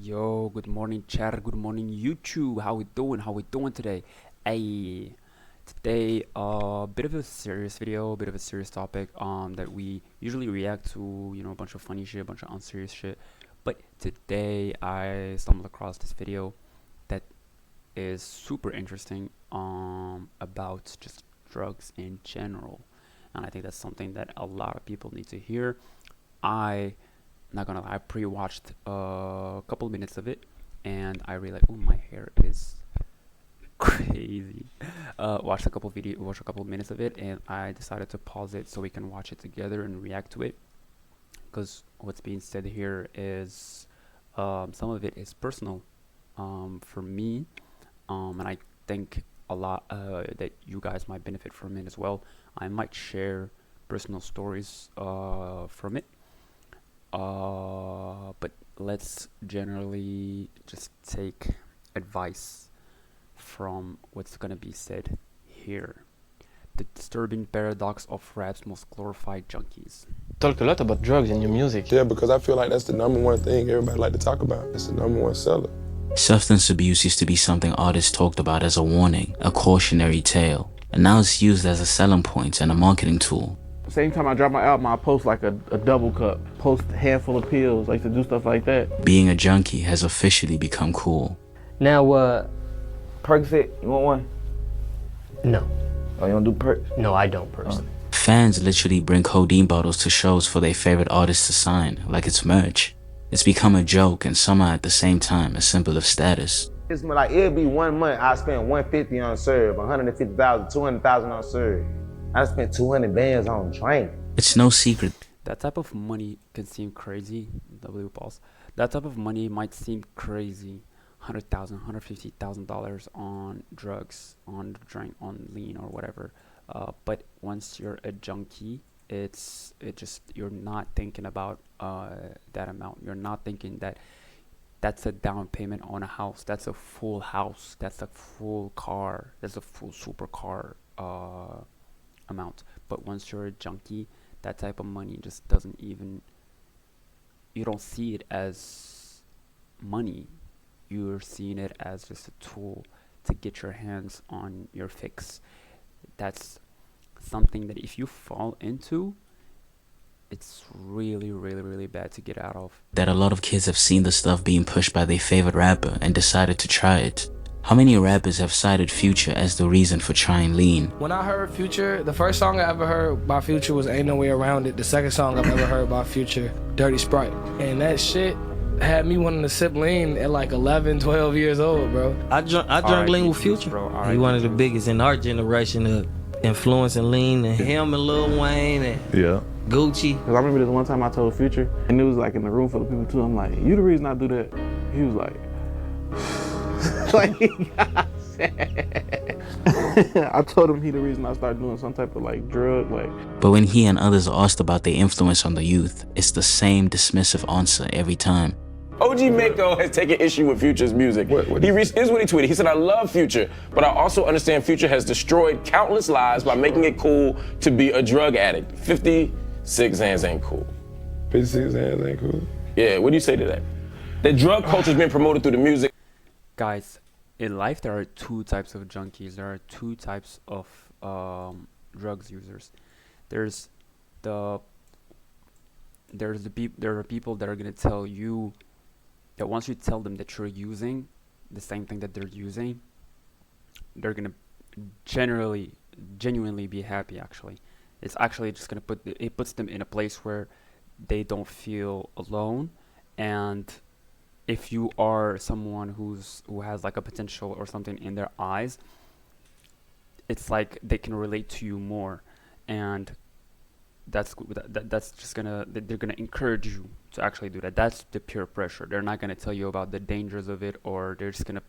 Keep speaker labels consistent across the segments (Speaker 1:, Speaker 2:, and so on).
Speaker 1: Yo, good morning, chat. Good morning, YouTube. How we doing? How we doing today? Hey, today, bit of a serious video, bit of a serious topic. That we usually react to, a bunch of funny shit, a bunch of unserious shit. But today, I stumbled across this video that is super interesting. About just drugs in general, and I think that's something that a lot of people need to hear. I Not gonna lie, I pre-watched a couple minutes of it, and I realized, oh, my hair is crazy. Watched a couple minutes of it, and I decided to pause it so we can watch it together and react to it. Because what's being said here is, some of it is personal, for me, and I think a lot that you guys might benefit from it as well. I might share personal stories from it. But let's generally just take advice from what's gonna be said here. The disturbing paradox of rap's most glorified junkies.
Speaker 2: Talk a lot about drugs in your music.
Speaker 3: Yeah, because I feel like that's the number one thing everybody like to talk about. It's the number one seller.
Speaker 4: Substance abuse used to be something artists talked about as a warning, a cautionary tale, and now it's used as a selling point and a marketing tool.
Speaker 5: Same time I drop my album, I post like a double cup, post a handful of pills. I used to do stuff like that.
Speaker 4: Being a junkie has officially become cool.
Speaker 6: Now,
Speaker 5: Percocet, you want one?
Speaker 6: no.
Speaker 5: Oh, you don't do perks?
Speaker 6: No, I don't personally.
Speaker 4: Fans literally bring codeine bottles to shows for their favorite artists to sign, like it's merch. It's become a joke and somehow at the same time a symbol of status.
Speaker 7: It's like it'll be 1 month I spend 150 on serve, 150,000, 200,000 on serve. I spent 200 bands on train.
Speaker 4: It's no secret
Speaker 1: That type of money can seem crazy. W pause. That type of money might seem crazy. $150,000 on drugs, on drink, on lean or whatever. But once you're a junkie, you're not thinking about that amount. You're not thinking that that's a down payment on a house. That's a full house. That's a full car. That's a full supercar amount. But once you're a junkie, that type of money just doesn't even, you don't see it as money. You're seeing it as just a tool to get your hands on your fix. That's something that if you fall into, it's really, really, really bad to get out of.
Speaker 4: that a lot of kids have seen the stuff being pushed by their favorite rapper and decided to try it. How many rappers have cited Future as the reason for trying lean?
Speaker 8: When I heard Future, the first song I ever heard by Future was Ain't No Way Around It. The second song I've ever heard by Future, Dirty Sprite. And that shit had me wanting to sip lean at like 11, 12 years old, bro.
Speaker 9: I drank lean with Future.
Speaker 1: Bro,
Speaker 9: He one of the biggest in our generation of influencing lean, and him and Lil Wayne and Gucci.
Speaker 5: Cause I remember this one time I told Future, and it was like in the room full of people too. I'm like, you the reason I do that. He was like, like he got sad. I told him he the reason I started doing some type of like drug, like.
Speaker 4: But when he and others are asked about their influence on the youth, it's the same dismissive answer every time.
Speaker 10: OG Mako has taken issue with Future's music. Here's what he tweeted. He said, I love Future, but I also understand Future has destroyed countless lives by making it cool to be a drug addict. 56 hands ain't cool.
Speaker 3: 56 hands ain't cool.
Speaker 10: Yeah, what do you say to that? That drug culture's been promoted through the music.
Speaker 1: Guys, in life there are two types of junkies. There are two types of drugs users. There's the there are people that are gonna tell you that once you tell them that you're using the same thing that they're using, they're gonna genuinely be happy. Actually, it's actually just gonna puts them in a place where they don't feel alone. And if you are someone who has like a potential or something in their eyes, it's like they can relate to you more, and that's just they're gonna encourage you to actually do that. That's the peer pressure. They're not gonna tell you about the dangers of it, or they're just gonna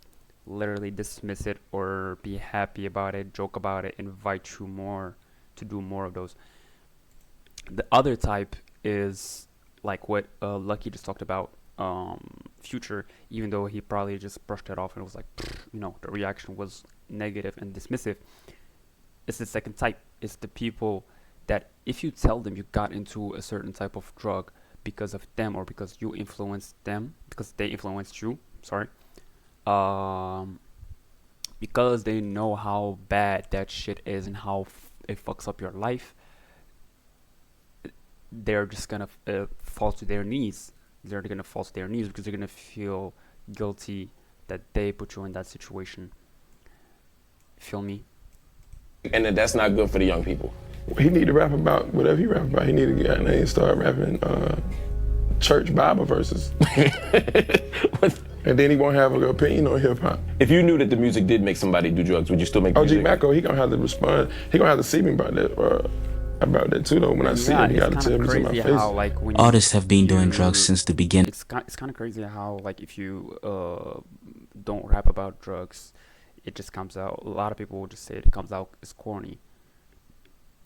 Speaker 1: literally dismiss it or be happy about it, joke about it, invite you more to do more of those. The other type is like what Lucky just talked about. Future, even though he probably just brushed it off and was like, the reaction was negative and dismissive. It's the second type. It's the people that if you tell them you got into a certain type of drug because of them, or because you influenced them, because they influenced you, sorry, because they know how bad that shit is and how it fucks up your life, they're just gonna fall to their knees. They're gonna fall to their knees because they're gonna feel guilty that they put you in that situation. Feel me?
Speaker 10: And that's not good for the young people.
Speaker 3: He need to rap about whatever he rap about. He need to get out there and start rapping church Bible verses. And then he won't have an opinion on hip hop.
Speaker 10: If you knew that the music did make somebody do drugs, would you still make music?
Speaker 3: OG Macko, he gonna have to respond. He gonna have to see me about that too though. When I see him, he gotta tell me to my face.
Speaker 1: How, like, when
Speaker 4: Artists have been doing drugs since the beginning.
Speaker 1: It's kind of crazy how, like, if you don't rap about drugs, it just comes out. A lot of people will just say it comes out as corny.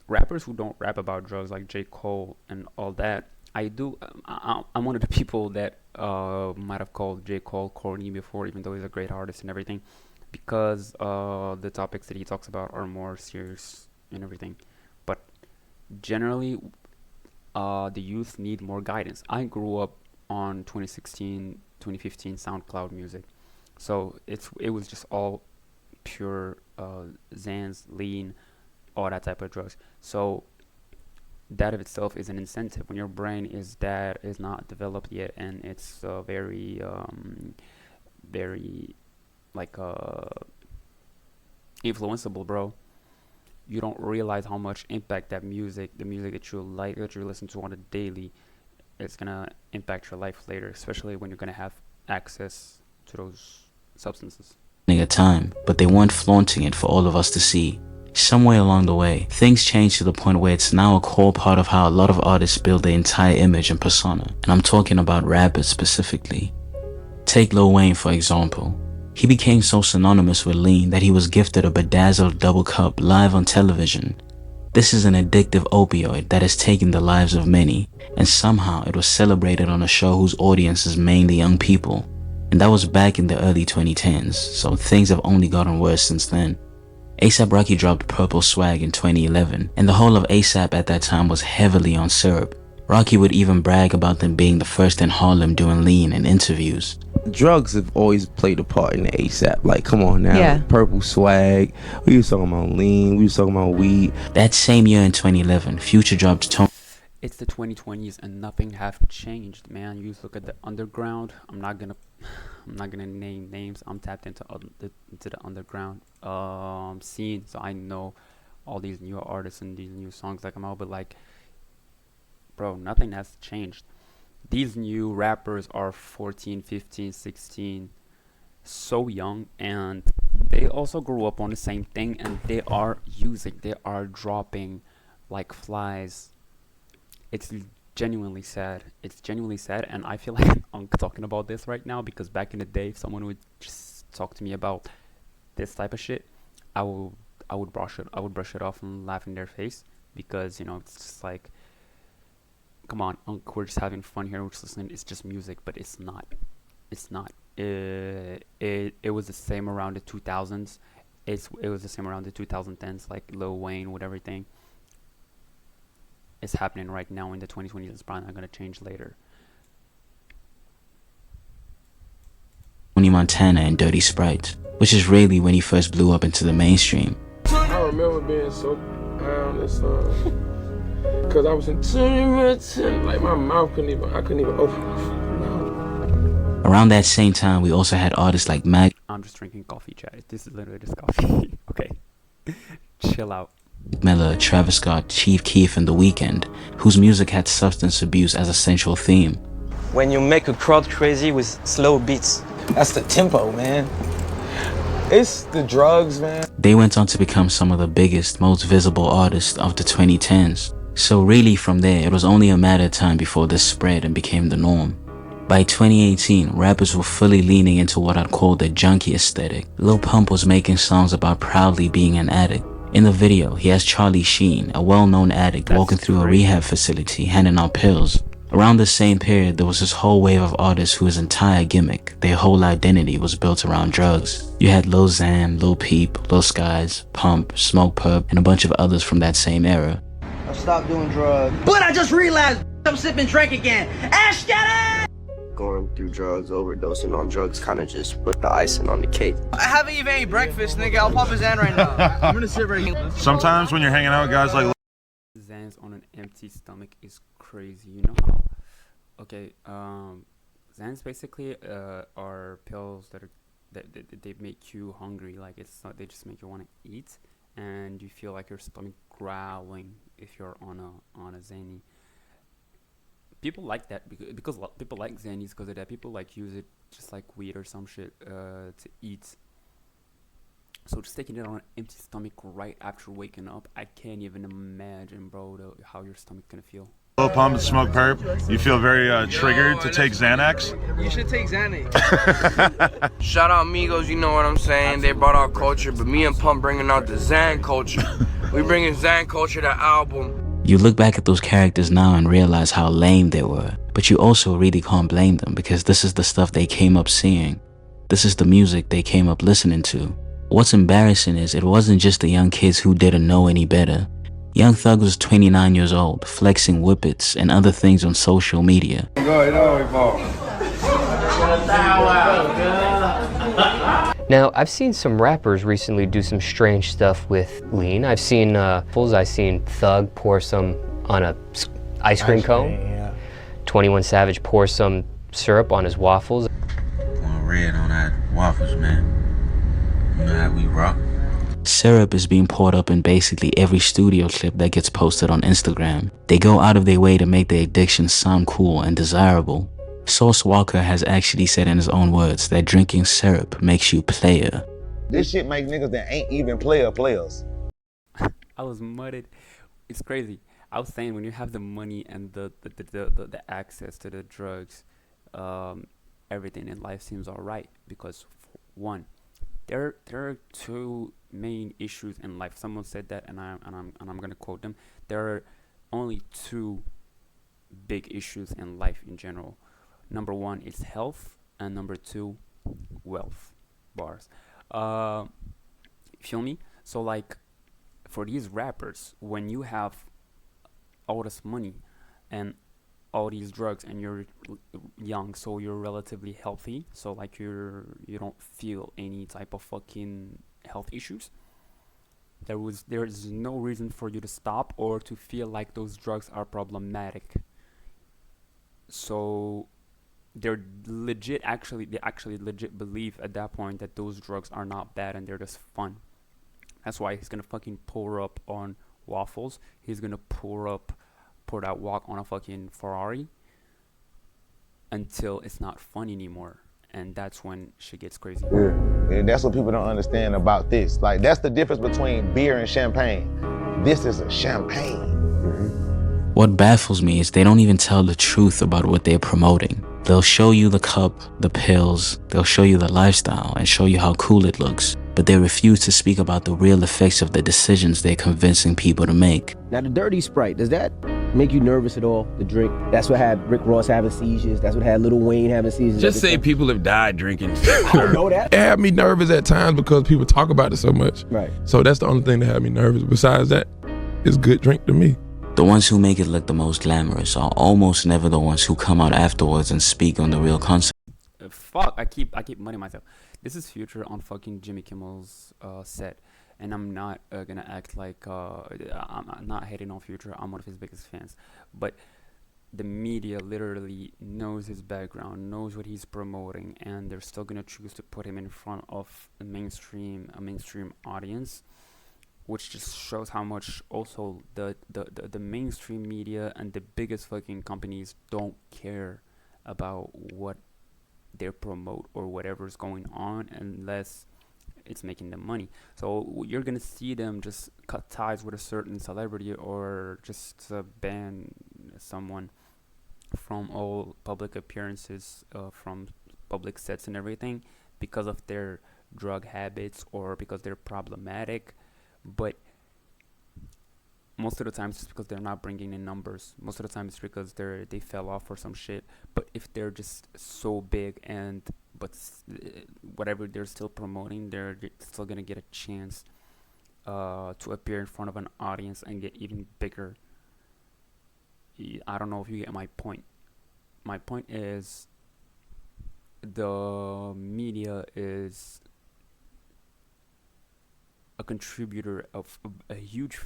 Speaker 1: Rappers who don't rap about drugs, like J. Cole and all that, I'm one of the people that might have called J. Cole corny before, even though he's a great artist and everything, because the topics that he talks about are more serious and everything. But generally, the youth need more guidance. I grew up on 2016, 2015 SoundCloud music, so it was just all pure Xans, lean, all that type of drugs. So that of itself is an incentive when your brain is not developed yet, and it's very like influenceable, bro. You don't realize how much impact the music that you like, that you listen to on a daily, it's gonna impact your life later, especially when you're gonna have access to those substances.
Speaker 4: A time, but they weren't flaunting it for all of us to see. Somewhere along the way, things changed to the point where it's now a core part of how a lot of artists build their entire image and persona, and I'm talking about rappers specifically. Take Lil Wayne for example. He became so synonymous with lean that he was gifted a bedazzled double cup live on television. This is an addictive opioid that has taken the lives of many, and somehow it was celebrated on a show whose audience is mainly young people. And that was back in the early 2010s, so things have only gotten worse since then. A$AP Rocky dropped Purple Swag in 2011, and the whole of A$AP at that time was heavily on syrup. Rocky would even brag about them being the first in Harlem doing lean in interviews.
Speaker 11: Drugs have always played a part in the A$AP. Like, come on now,
Speaker 12: Yeah.
Speaker 11: Purple Swag, we was talking about lean, we was talking about weed.
Speaker 4: That same year in 2011, Future dropped Tone.
Speaker 1: It's the 2020s and nothing have changed, man. You look at the underground. I'm not gonna name names. I'm tapped into the underground scene, so I know all these new artists and these new songs that come out. But like, bro, nothing has changed. These new rappers are 14, 15, 16, so young, and they also grew up on the same thing, and they are dropping like flies. It's genuinely sad. And I feel like I'm talking about this right now because back in the day, if someone would just talk to me about this type of shit, I would brush it off and laugh in their face, because it's just like, come on, we're just having fun here, we're just listening, it's just music. But it's not. It was the same around the 2000s. It was the same around the 2010s, like Lil Wayne with everything. It's happening right now in the 2020s. It's probably not going to change later.
Speaker 4: Tony Montana and Dirty Sprite, which is really when he first blew up into the mainstream.
Speaker 3: I remember being so down this because I was in like my mouth I couldn't even open my mouth.
Speaker 4: Around that same time, we also had artists like Mag.
Speaker 1: I'm just drinking coffee, chat. This is literally just coffee. Okay. Chill out.
Speaker 4: Miller, Travis Scott, Chief Keef, and The Weeknd, whose music had substance abuse as a central theme.
Speaker 13: When you make a crowd crazy with slow beats, that's the tempo, man. It's the drugs, man.
Speaker 4: They went on to become some of the biggest, most visible artists of the 2010s. So really from there, it was only a matter of time before this spread and became the norm. By 2018, rappers were fully leaning into what I'd call the junkie aesthetic. Lil Pump was making songs about proudly being an addict. In the video, he has Charlie Sheen, a well-known addict, walking through a rehab facility handing out pills. Around the same period, there was this whole wave of artists whose entire gimmick, their whole identity, was built around drugs. You had Lil Xan, Lil Peep, Lil Skies, Pump, Smoke Purp, and a bunch of others from that same era.
Speaker 13: I stopped doing drugs, but I just realized
Speaker 12: I'm sipping drink again. Ash, get it!
Speaker 14: Going through drugs, overdosing on drugs, kind of just put the icing on the cake.
Speaker 12: I haven't even ate breakfast, nigga. I'll pop his hand right now. I'm gonna sit right here.
Speaker 15: Sometimes when you're hanging out with guys like
Speaker 1: Xans on an empty stomach is crazy, you know how? Okay, Xans basically are pills that they make you hungry. Like it's not, they just make you want to eat, and you feel like your stomach growling if you're on a Xanny. People like that because people like Xannies because of that. People like use it just like weed or some shit to eat. So just taking it on an empty stomach right after waking up, I can't even imagine, bro, how your stomach gonna feel.
Speaker 15: little pump and smoke perp, you feel very triggered to take Xanax?
Speaker 12: You should take Xanax. Shout out Migos, you know what I'm saying? They brought out culture, but me and Pump bringing out the Xan culture. We bringing Xan culture, the album.
Speaker 4: You look back at those characters now and realize how lame they were, but you also really can't blame them because this is the stuff they came up seeing. This is the music they came up listening to. What's embarrassing is it wasn't just the young kids who didn't know any better. Young Thug was 29 years old, flexing whippets and other things on social media.
Speaker 6: Now, I've seen some rappers recently do some strange stuff with lean. I've seen Thug pour some on a ice cream cone. Yeah. 21 Savage pour some syrup on his waffles.
Speaker 4: Going red on that waffles, man. You know how we rock. Syrup is being poured up in basically every studio clip that gets posted on Instagram. They go out of their way to make the addiction sound cool and desirable. Sauce Walker has actually said in his own words that drinking syrup makes you player.
Speaker 7: This shit make niggas that ain't even players.
Speaker 1: I was mudded. It's crazy. I was saying when you have the money and the access to the drugs, everything in life seems alright because one, there are two main issues in life. Someone said that, and I'm gonna quote them. There are only two big issues in life in general. Number one is health, and number two, wealth. Bars. Feel me? So like, for these rappers, when you have all this money and all these drugs, and you're young, so you're relatively healthy, so like you don't feel any type of fucking health issues. There is no reason for you to stop or to feel like those drugs are problematic. So they actually legit believe at that point that those drugs are not bad and they're just fun. That's why he's gonna fucking pour up on waffles. He's gonna pour that walk on a fucking Ferrari until it's not fun anymore. And that's when shit gets crazy.
Speaker 7: Yeah. And that's what people don't understand about this. Like, that's the difference between beer and champagne. This is a champagne.
Speaker 4: What baffles me is they don't even tell the truth about what they're promoting. They'll show you the cup, the pills, they'll show you the lifestyle and show you how cool it looks, but they refuse to speak about the real effects of the decisions they're convincing people to make.
Speaker 16: Now the dirty Sprite, does that make you nervous at all, the drink? That's what had Rick Ross having seizures, that's what had Lil Wayne having seizures.
Speaker 3: Just say people have died drinking.
Speaker 16: I don't know that.
Speaker 3: It had me nervous at times because people talk about it so much.
Speaker 16: Right.
Speaker 3: So that's the only thing that had me nervous. Besides that, it's good drink to me.
Speaker 4: The ones who make it look the most glamorous are almost never the ones who come out afterwards and speak on the real concept.
Speaker 1: Fuck, I keep money myself. This is Future on fucking Jimmy Kimmel's set, and I'm not gonna act like I'm not hating on Future. I'm one of his biggest fans, but the media literally knows his background, knows what he's promoting, and they're still gonna choose to put him in front of a mainstream audience, which just shows how much also the mainstream media and the biggest fucking companies don't care about what they promote or whatever's going on unless it's making them money. So you're gonna see them just cut ties with a certain celebrity or just ban someone from all public appearances, from public sets and everything because of their drug habits or because they're problematic. But most of the time it's because they're not bringing in numbers. Most of the time it's because they fell off or some shit. But if they're just so big but whatever they're still promoting, they're still gonna get a chance to appear in front of an audience and get even bigger. I don't know if you get my point. My point is the media is a contributor of a huge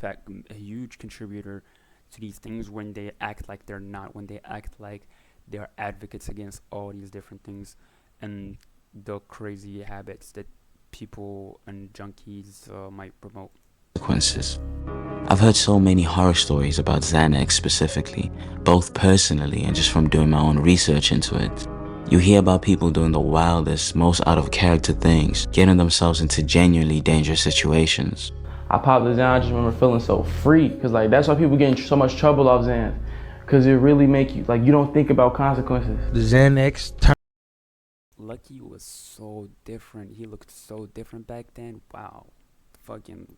Speaker 1: contributor to these things when they act like they're not, when they act like they're advocates against all these different things and the crazy habits that people and junkies might promote.
Speaker 4: Consequences. I've heard so many horror stories about Xanax specifically, both personally and just from doing my own research into it. You hear about people doing the wildest, most out of character things, getting themselves into genuinely dangerous situations.
Speaker 5: I popped the Xan, I just remember feeling so free, because like that's why people get in so much trouble off Xan, because it really make you, like, you don't think about consequences.
Speaker 12: The Xanax
Speaker 1: Lucky was so different. He looked so different back then. Wow. Fucking,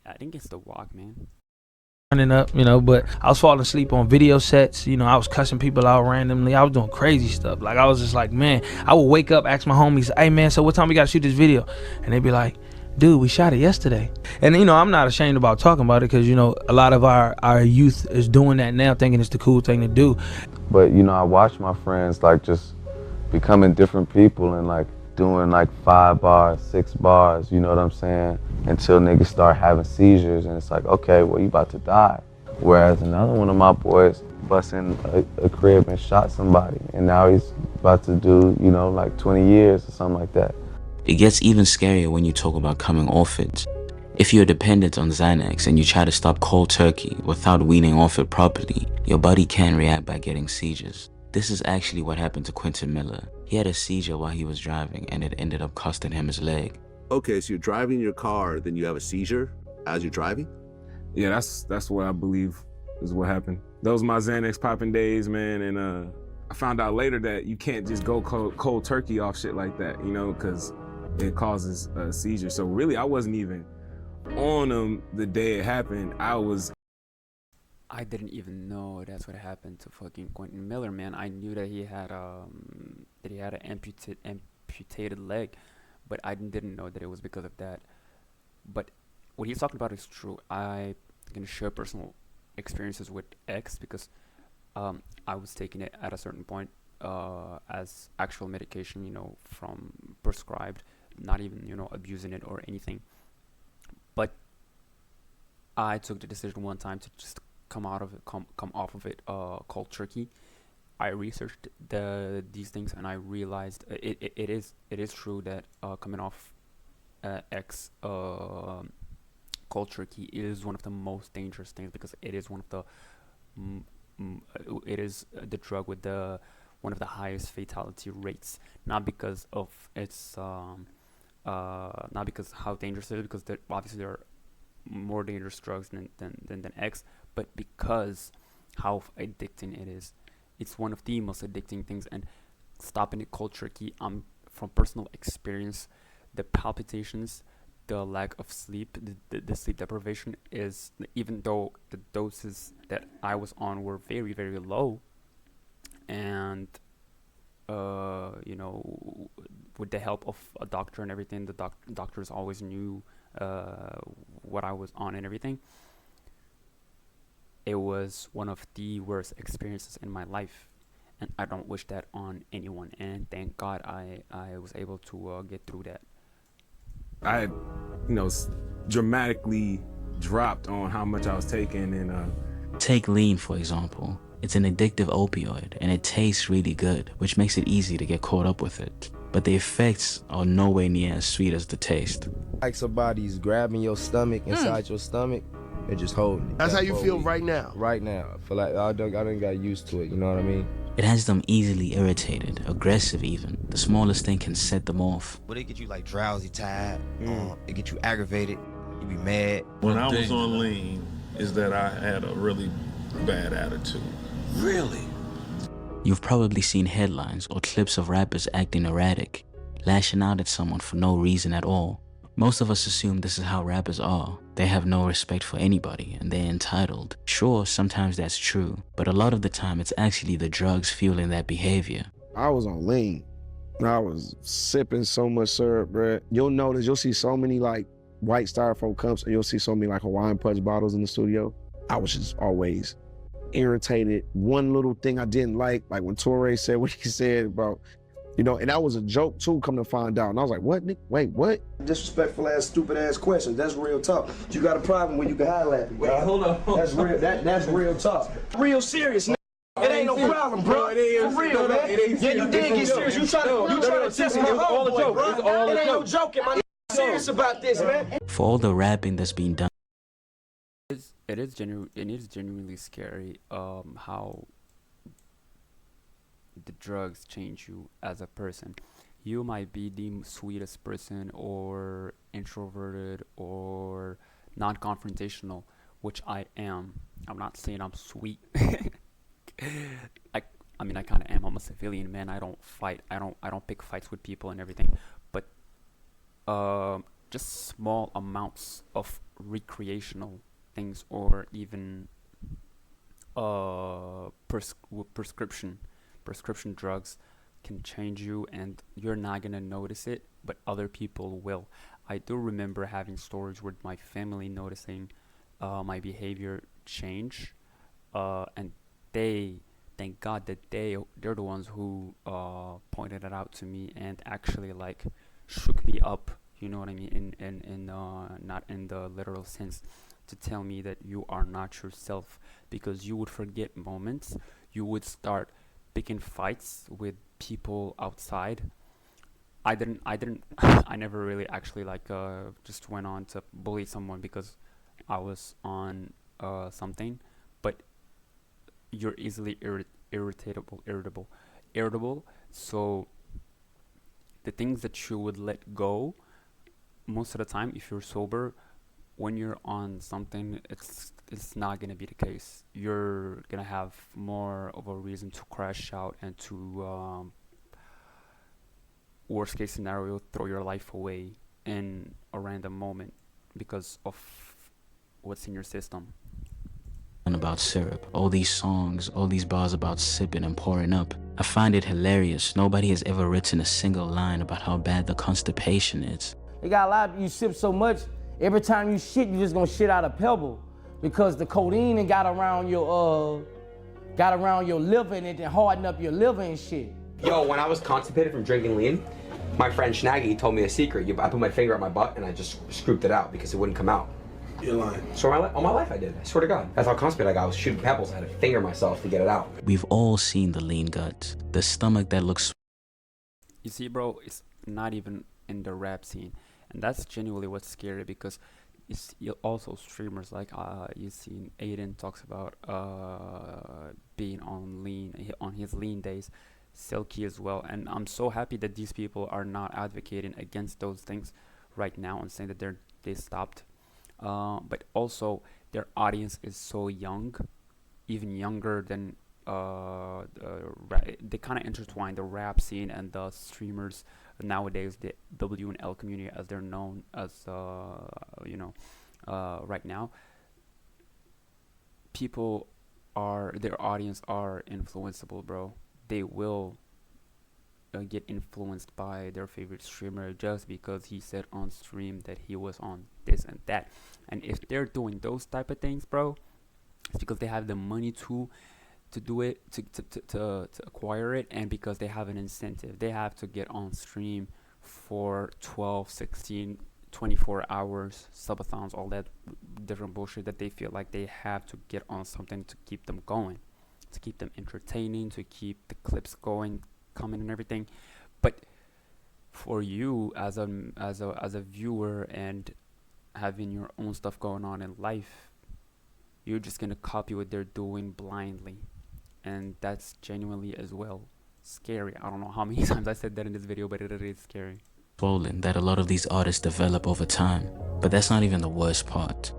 Speaker 1: I think it's the walk, man.
Speaker 12: Turning up, you know, but I was falling asleep on video sets, you know, I was cussing people out randomly, I was doing crazy stuff. Like, I was just like, man, I would wake up, ask my homies, hey man, so what time we gotta shoot this video? And they'd be like, dude, we shot it yesterday. And you know, I'm not ashamed about talking about it, because you know, a lot of our youth is doing that now, thinking it's the cool thing to do.
Speaker 7: But you know, I watch my friends like just becoming different people and like doing like 5 bars, 6 bars, you know what I'm saying? Until niggas start having seizures and it's like, okay, well, you about to die. Whereas another one of my boys bust in a crib and shot somebody, and now he's about to do, you know, like 20 years or something like that.
Speaker 4: It gets even scarier when you talk about coming off it. If you're dependent on Xanax and you try to stop cold turkey without weaning off it properly, your body can react by getting seizures. This is actually what happened to Quentin Miller. He had a seizure while he was driving, and it ended up costing him his leg.
Speaker 17: Okay, so you're driving your car, then you have a seizure as you're driving?
Speaker 3: Yeah, that's what I believe is what happened. Those were my Xanax popping days, man, and I found out later that you can't just go cold turkey off shit like that, you know, because it causes a seizure. So really, I wasn't even on them the day it happened.
Speaker 1: I didn't even know that's what happened to fucking Quentin Miller, man. I knew that he had an amputated leg, but I didn't know that it was because of that. But what he's talking about is true. I'm gonna share personal experiences with X because I was taking it at a certain point as actual medication, you know, from prescribed, not even, you know, abusing it or anything. But I took the decision one time to just come off of it cold turkey. I researched these things and I realized it is true that coming off X cold turkey is one of the most dangerous things, because it is one of the it is the drug with one of the highest fatality rates, not because of its not because how dangerous it is, because obviously there are more dangerous drugs than X, but because how addicting it is. It's one of the most addicting things, and stopping it cold turkey, from personal experience, the palpitations, the lack of sleep, the sleep deprivation is, even though the doses that I was on were very, very low, and you know, with the help of a doctor and everything, the doctors always knew what I was on and everything. It was one of the worst experiences in my life, and I don't wish that on anyone, and thank God I was able to get through that.
Speaker 3: I had, you know, dramatically dropped on how much I was taking, and
Speaker 4: Take lean, for example. It's an addictive opioid, and it tastes really good, which makes it easy to get caught up with it. But the effects are nowhere near as sweet as the taste.
Speaker 14: Like somebody's grabbing your stomach, inside your stomach, and just holding it.
Speaker 17: That's how you feel
Speaker 14: week.
Speaker 17: right now?
Speaker 14: Right now. I feel like I done got used to it, you know what I mean?
Speaker 4: It has them easily irritated, aggressive even. The smallest thing can set them off.
Speaker 18: But it get you like drowsy, tired. It get you aggravated. You be mad.
Speaker 15: When I was on lean, is that I had a really bad attitude.
Speaker 18: Really?
Speaker 4: You've probably seen headlines or clips of rappers acting erratic, lashing out at someone for no reason at all. Most of us assume this is how rappers are. They have no respect for anybody and they're entitled. Sure, sometimes that's true, but a lot of the time it's actually the drugs fueling that behavior.
Speaker 19: I was on lean. I was sipping so much syrup, bruh. You'll notice, you'll see so many like white styrofoam cups, and you'll see so many like Hawaiian Punch bottles in the studio. I was just always irritated. One little thing I didn't like when Torre said what he said about, you know, and that was a joke too, come to find out. And I was like, what, Nick? Wait, what?
Speaker 16: Disrespectful ass, stupid ass questions. That's real talk. You got a problem when you can holler at me. Wait, hold on. That's real. That's real talk. Real serious, nigga. It ain't no problem, bro. For real, man. Yeah, you did get serious. You trying to test my homeboy, bro. It ain't no joking, my nigga. Serious about this, man.
Speaker 4: For all the rapping that's being done,
Speaker 1: it is genuinely scary how the drugs change you as a person. You might be the sweetest person or introverted or non-confrontational, which I am. I'm not saying I'm sweet. I mean I kind of am. I'm a civilian, man. I don't fight. I don't pick fights with people and everything. But just small amounts of recreational things or even prescription drugs can change you, and you're not gonna notice it, but other people will. I do remember having stories with my family noticing my behavior change, and they, thank God that they're the ones who pointed it out to me and actually like shook me up, you know what I mean, in not in the literal sense, to tell me that you are not yourself, because you would forget moments, you would start picking fights with people outside. I never really actually like just went on to bully someone because I was on something, but you're easily irritable. So the things that you would let go most of the time, if you're sober, when you're on something, it's not gonna be the case. You're gonna have more of a reason to crash out and to worst case scenario, throw your life away in a random moment because of what's in your system.
Speaker 4: and about syrup. All these songs, all these bars about sipping and pouring up. I find it hilarious. Nobody has ever written a single line about how bad the constipation is.
Speaker 20: They got a lot of you sip so much, every time you shit, you just gonna shit out a pebble because the codeine and got around your liver and it hardened up your liver and shit.
Speaker 21: Yo, when I was constipated from drinking lean, my friend Snaggy told me a secret. I put my finger up my butt and I just scooped it out because it wouldn't come out.
Speaker 19: You're lying.
Speaker 21: So all my life I did. I swear to God. That's how constipated I got. I was shooting pebbles. I had to finger myself to get it out.
Speaker 4: We've all seen the lean gut, the stomach that looks...
Speaker 1: You see, bro, it's not even in the rap scene. And that's genuinely what's scary, because you also streamers like you seen Aiden talks about being on lean, on his lean days, Silky as well. And I'm so happy that these people are not advocating against those things right now and saying that they stopped. But also their audience is so young, even younger than they kind of intertwine the rap scene and the streamers nowadays, the W and L community as they're known as right now. People their audience are influenceable, bro. They will get influenced by their favorite streamer just because he said on stream that he was on this and that. And if they're doing those type of things, bro, it's because they have the money to do it, to acquire it, and because they have an incentive. They have to get on stream for 12, 16, 24 hours, subathons, all that different bullshit that they feel like they have to get on something to keep them going, to keep them entertaining, to keep the clips going, coming and everything. But for you as a viewer and having your own stuff going on in life, you're just gonna copy what they're doing blindly, and that's genuinely as well scary. I don't know how many times I said that in this video, but it is scary.
Speaker 4: Swollen that a lot of these artists develop over time. But that's not even the worst part.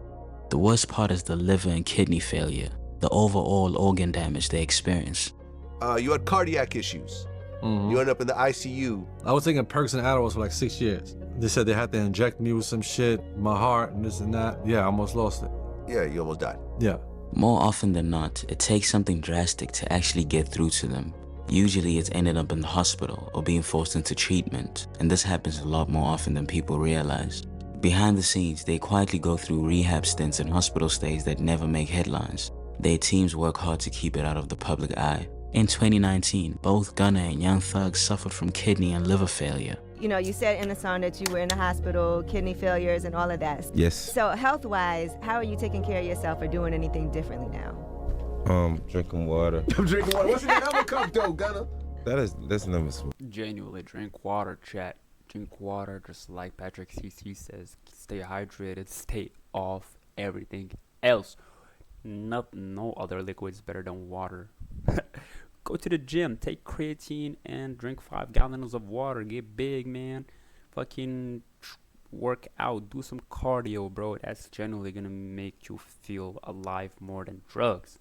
Speaker 4: The worst part is the liver and kidney failure, the overall organ damage they experience.
Speaker 17: You had cardiac issues. You ended up in the ICU.
Speaker 22: I was taking perks and Adderall for like 6 years. They said they had to inject me with some shit, my heart and this and that. Yeah, I almost lost it.
Speaker 17: Yeah, you almost died.
Speaker 22: Yeah.
Speaker 4: More often than not, it takes something drastic to actually get through to them. Usually it's ended up in the hospital or being forced into treatment, and this happens a lot more often than people realize. Behind the scenes, they quietly go through rehab stints and hospital stays that never make headlines. Their teams work hard to keep it out of the public eye. In 2019, both Gunna and Young Thug suffered from kidney and liver failure.
Speaker 2: You know, you said in the song that you were in the hospital, kidney failures and all of that.
Speaker 17: Yes.
Speaker 2: So health-wise, how are you taking care of yourself or doing anything differently now?
Speaker 7: Drinking water.
Speaker 17: I'm drinking water. What's in that other cup though, Gunna?
Speaker 7: That's number two.
Speaker 1: Genuinely drink water, chat. Drink water, just like Patrick CC says. Stay hydrated, stay off everything else. No other liquids better than water. Go to the gym, take creatine and drink 5 gallons of water. Get big, man. Fucking work out, do some cardio, bro. That's genuinely gonna make you feel alive more than drugs.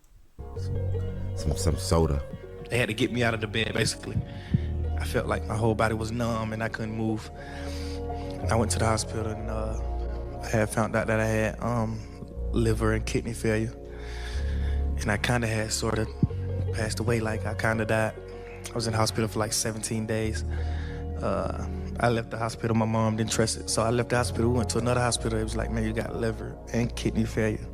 Speaker 17: Some soda.
Speaker 8: They had to get me out of the bed, basically. I felt like my whole body was numb and I couldn't move. I went to the hospital and I had found out that I had liver and kidney failure. And I kind of had sort of passed away, like I kind of died. I was in the hospital for like 17 days. I left the hospital, my mom didn't trust it. So I left the hospital, went to another hospital. It was like, man, you got liver and kidney failure.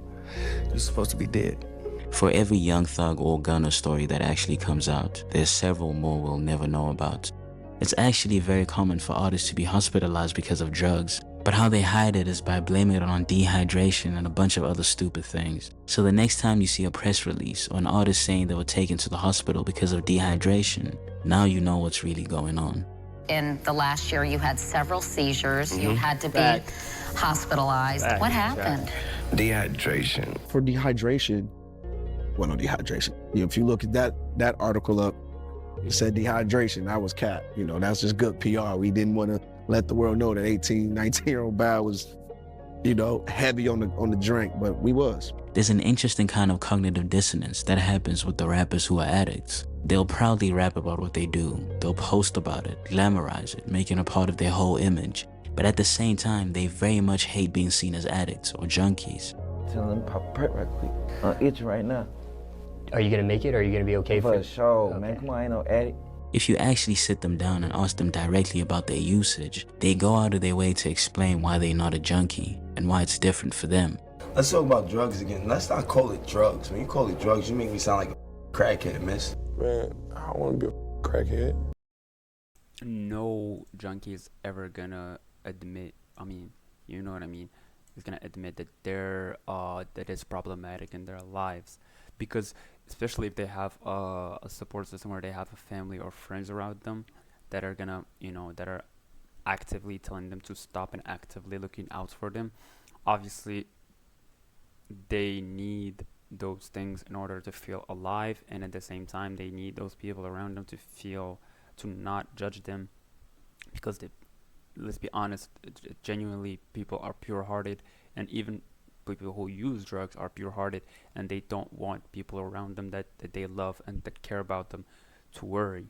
Speaker 8: You're supposed to be dead.
Speaker 4: For every Young Thug or Gunna story that actually comes out, there's several more we'll never know about. It's actually very common for artists to be hospitalized because of drugs, but how they hide it is by blaming it on dehydration and a bunch of other stupid things. So the next time you see a press release or an artist saying they were taken to the hospital because of dehydration, now you know what's really going on.
Speaker 23: In the last year, you had several seizures. You had to be hospitalized. What happened?
Speaker 17: Dehydration.
Speaker 19: For dehydration, well, no dehydration. If you look at that article up, it said dehydration. That was cap. You know, that's just good PR. We didn't want to let the world know that 18, 19-year-old Bad was, you know, heavy on the drink, but we was.
Speaker 4: There's an interesting kind of cognitive dissonance that happens with the rappers who are addicts. They'll proudly rap about what they do. They'll post about it, glamorize it, making it a part of their whole image. But at the same time, they very much hate being seen as addicts or junkies.
Speaker 24: Tell them pop a perk right quick. I'm itching right now.
Speaker 6: Are you gonna make it, or are you gonna be okay
Speaker 24: for
Speaker 6: it?
Speaker 24: Sure, man. Come on, I ain't no addict.
Speaker 4: If you actually sit them down and ask them directly about their usage, they go out of their way to explain why they're not a junkie and why it's different for them.
Speaker 25: Let's talk about drugs again. Let's not call it drugs. When you call it drugs, you make me sound like a crackhead, miss.
Speaker 10: Man, I don't want to be a crackhead.
Speaker 1: No junkie is ever gonna admit, I mean, you know what I mean, is gonna admit that that is problematic in their lives. Because especially if they have a support system where they have a family or friends around them that are gonna, you know, that are actively telling them to stop and actively looking out for them. Obviously, they need those things in order to feel alive, and at the same time, they need those people around them to not judge them, because let's be honest, genuinely people are pure-hearted, and even people who use drugs are pure-hearted, and they don't want people around them that they love and that care about them to worry.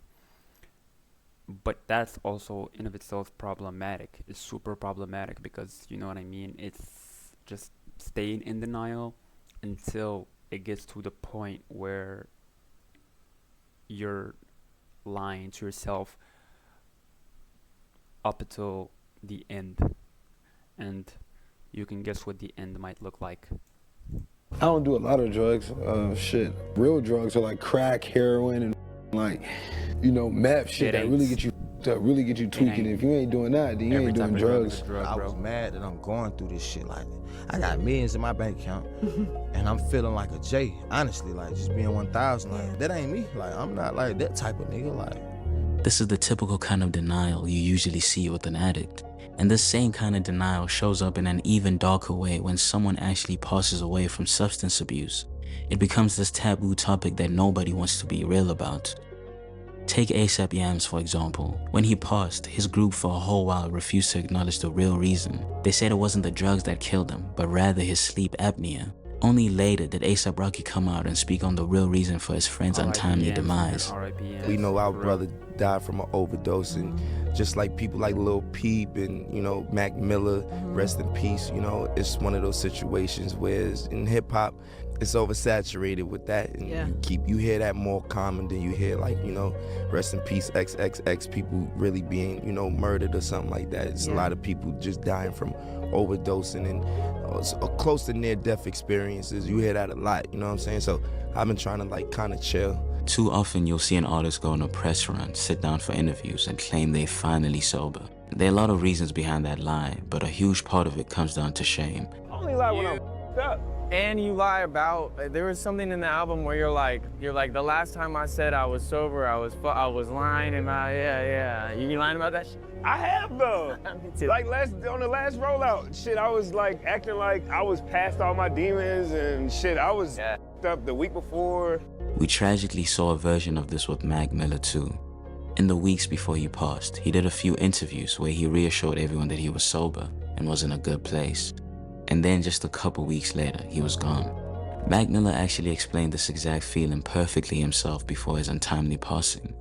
Speaker 1: But that's also in of itself problematic. It's super problematic because, you know what I mean, it's just staying in denial until it gets to the point where you're lying to yourself up until the end, and you can guess what the end might look like.
Speaker 26: I don't do a lot of drugs. Shit, real drugs are like crack, heroin, and like, you know, meth shit that really get you tweaking. If you ain't doing that, then you ain't doing drugs.
Speaker 18: I was mad that I'm going through this shit. Like, I got millions in my bank account, and I'm feeling like a J. Honestly, like just being 1,000. Like that ain't me. Like I'm not like that type of nigga. Like
Speaker 4: this is the typical kind of denial you usually see with an addict. And this same kind of denial shows up in an even darker way when someone actually passes away from substance abuse. It becomes this taboo topic that nobody wants to be real about. Take A$AP Yams for example. When he passed, his group for a whole while refused to acknowledge the real reason. They said it wasn't the drugs that killed him, but rather his sleep apnea. Only later did A$AP Rocky come out and speak on the real reason for his friend's untimely demise.
Speaker 7: We know our brother died from an overdose, and just like people like Lil Peep and, you know, Mac Miller, rest in peace, you know, it's one of those situations where in hip-hop,
Speaker 25: it's oversaturated with that, and you hear that more common than you hear, like, you know, rest in peace XXX people really being, you know, murdered or something like that. It's a lot of people just dying from overdosing and close to near-death experiences. You hear that a lot, you know what I'm saying? So I've been trying to like kind of chill.
Speaker 4: Too often you'll see an artist go on a press run, sit down for interviews, and claim they're finally sober. There are a lot of reasons behind that lie, but a huge part of it comes down to shame.
Speaker 3: I only lie when I'm up. And you lie about, there was something in the album where you're like, the last time I said I was sober, I was lying and you lying about that shit?
Speaker 5: I have though. Like on the last rollout, shit, I was like acting like I was past all my demons and shit. I was up the week before.
Speaker 4: We tragically saw a version of this with Mac Miller too. In the weeks before he passed, he did a few interviews where he reassured everyone that he was sober and was in a good place. And then just a couple weeks later, he was gone. Mac Miller actually explained this exact feeling perfectly himself before his untimely passing.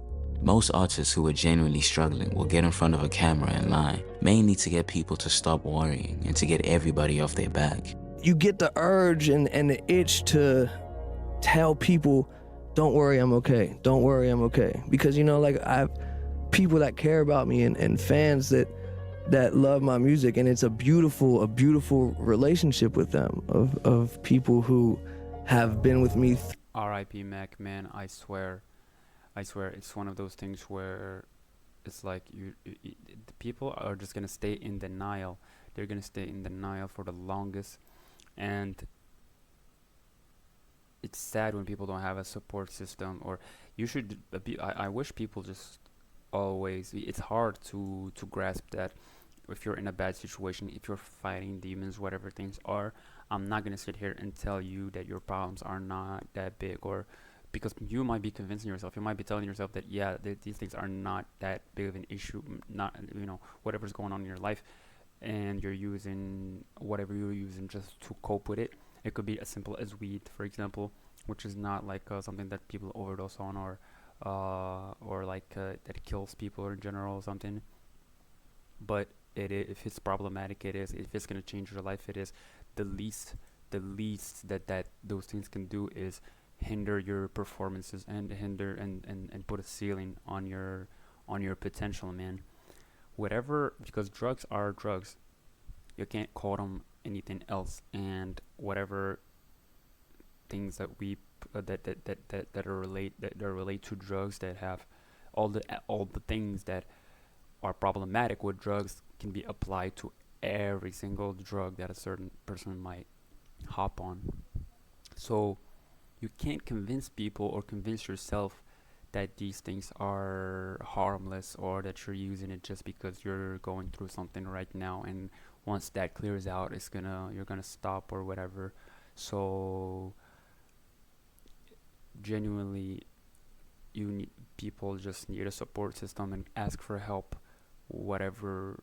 Speaker 4: Most artists who are genuinely struggling will get in front of a camera and lie, mainly to get people to stop worrying and to get everybody off their back.
Speaker 9: You get the urge and the itch to tell people, don't worry, I'm okay. Don't worry, I'm okay. Because, you know, like I have people that care about me and fans that love my music, and it's a beautiful relationship with them of people who have been with me.
Speaker 1: R.I.P. Mac, man, I swear, it's one of those things where it's like the people are just gonna stay in denial. They're gonna stay in denial for the longest, and it's sad when people don't have a support system. Or you should I wish people just always, it's hard to grasp that if you're in a bad situation, if you're fighting demons, whatever things are, I'm not gonna sit here and tell you that your problems are not that big, or because you might be convincing yourself, you might be telling yourself that these things are not that big of an issue, not, you know, whatever's going on in your life, and you're using whatever you're using just to cope with it. It could be as simple as weed, for example, which is not like something that people overdose on, or like that kills people in general or something. But if it's problematic, it is. If it's gonna change your life, it is. The least that those things can do is hinder your performances and hinder and put a ceiling on your potential, man. Whatever, because drugs are drugs. You can't call them anything else. And whatever things that we that are relate to drugs, that have all the things that are problematic with drugs, can be applied to every single drug that a certain person might hop on. So you can't convince people or convince yourself that these things are harmless, or that you're using it just because you're going through something right now, and once that clears out, you're gonna stop or whatever. So genuinely, people just need a support system and ask for help, whatever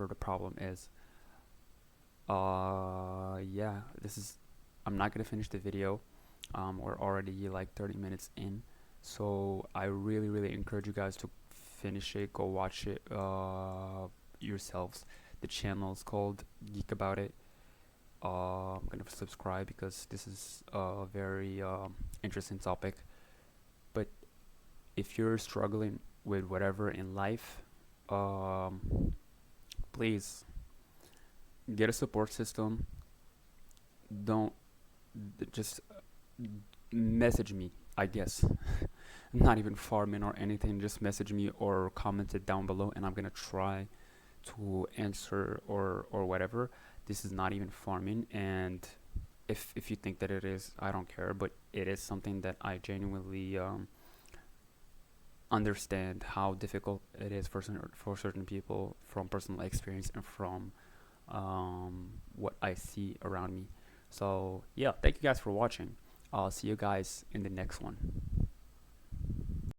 Speaker 1: the problem is. Yeah, I'm not gonna finish the video. We're already like 30 minutes in, so I really encourage you guys to finish it, go watch it yourselves. The channel is called Geek About It. I'm gonna subscribe because this is a very interesting topic. But if you're struggling with whatever in life, please get a support system. Don't just message me, I guess. Not even farming or anything, just message me or comment it down below, and I'm gonna try to answer or whatever. This is not even farming, and if you think that it is, I don't care, but it is something that I genuinely understand how difficult it is for certain people, from personal experience and from what I see around me. So yeah, thank you guys for watching. I'll see you guys in the next one.